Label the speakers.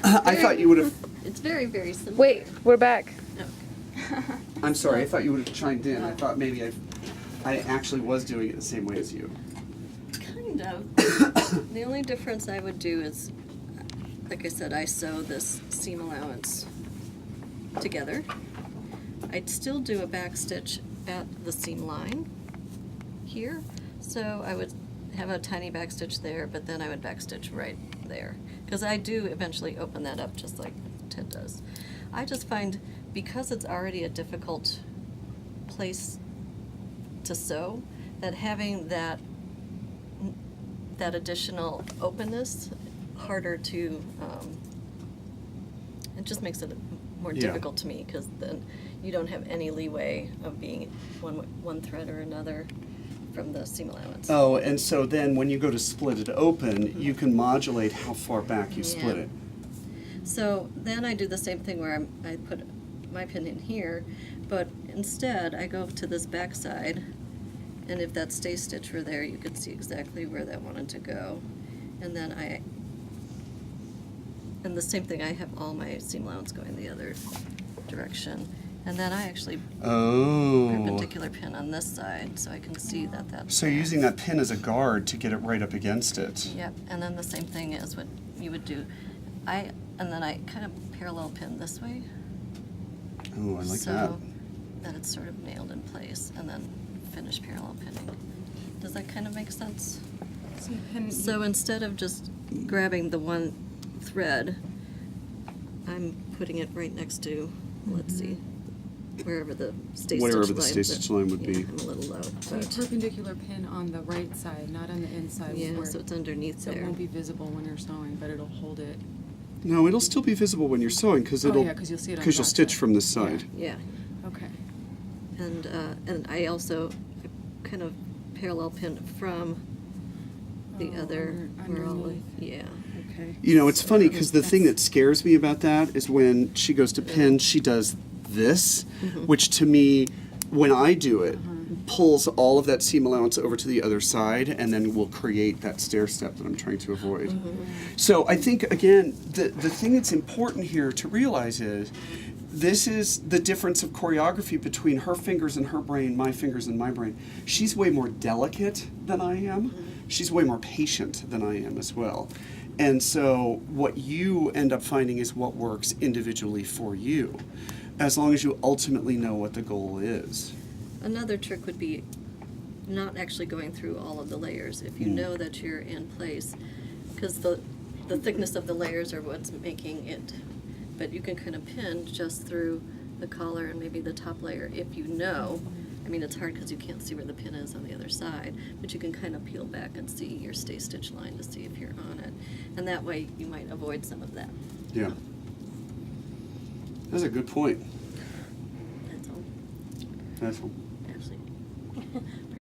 Speaker 1: I thought you would have.
Speaker 2: It's very, very similar.
Speaker 3: Wait, we're back.
Speaker 1: I'm sorry. I thought you would have chimed in. I thought maybe I actually was doing it the same way as you.
Speaker 2: Kind of. The only difference I would do is, like I said, I sew this seam allowance together. I'd still do a back stitch at the seam line here. So I would have a tiny back stitch there, but then I would back stitch right there. Because I do eventually open that up just like Ted does. I just find, because it's already a difficult place to sew, that having that additional openness harder to, it just makes it more difficult to me, because then you don't have any leeway of being one thread or another from the seam allowance.
Speaker 1: Oh, and so then when you go to split it open, you can modulate how far back you split it.
Speaker 2: So then I do the same thing where I put my pin in here, but instead I go to this back side, and if that stay stitch were there, you could see exactly where that wanted to go. And then and the same thing, I have all my seam allowance going the other direction. And then I actually perpendicular pin on this side, so I can see that that's...
Speaker 1: So you're using that pin as a guard to get it right up against it.
Speaker 2: Yep, and then the same thing is what you would do. And then I kind of parallel pin this way.
Speaker 1: Oh, I like that.
Speaker 2: So that it's sort of nailed in place, and then finish parallel pinning. Does that kind of make sense? So instead of just grabbing the one thread, I'm putting it right next to, let's see, wherever the stay stitch line would be. I'm a little low.
Speaker 4: So you perpendicular pin on the right side, not on the inside.
Speaker 2: Yeah, so it's underneath
Speaker 4: so
Speaker 2: there.
Speaker 4: it won't be visible when you're sewing, but it'll hold it.
Speaker 1: No, it'll still be visible when you're sewing, because
Speaker 4: Oh, yeah, 'cause you'll see it on
Speaker 1: because
Speaker 4: the
Speaker 1: you'll
Speaker 4: back
Speaker 1: stitch
Speaker 4: side.
Speaker 1: from this side.
Speaker 2: Yeah.
Speaker 4: Okay.
Speaker 2: And I also kind of parallel pin from the other, where all the,
Speaker 4: underneath.
Speaker 2: yeah.
Speaker 4: Okay.
Speaker 1: You know, it's funny, because the thing that scares me about that is when she goes to pin, she does this, which to me, when I do it, pulls all of that seam allowance over to the other side, and then will create that stair step that I'm trying to avoid. So I think, again, the thing that's important here to realize is, this is the difference of choreography between her fingers and her brain, my fingers and my brain. She's way more delicate than I am. She's way more patient than I am as well. And so what you end up finding is what works individually for you, as long as you ultimately know what the goal is.
Speaker 2: Another trick would be not actually going through all of the layers. If you know that you're in place, because the thickness of the layers are what's making it, but you can kind of pin just through the collar and maybe the top layer if you know. I mean, it's hard because you can't see where the pin is on the other side, but you can kind of peel back and see your stay stitch line to see if you're on it. And that way you might avoid some of that.
Speaker 1: Yeah. That's a good point.
Speaker 2: That's all.
Speaker 1: That's all.
Speaker 2: Actually,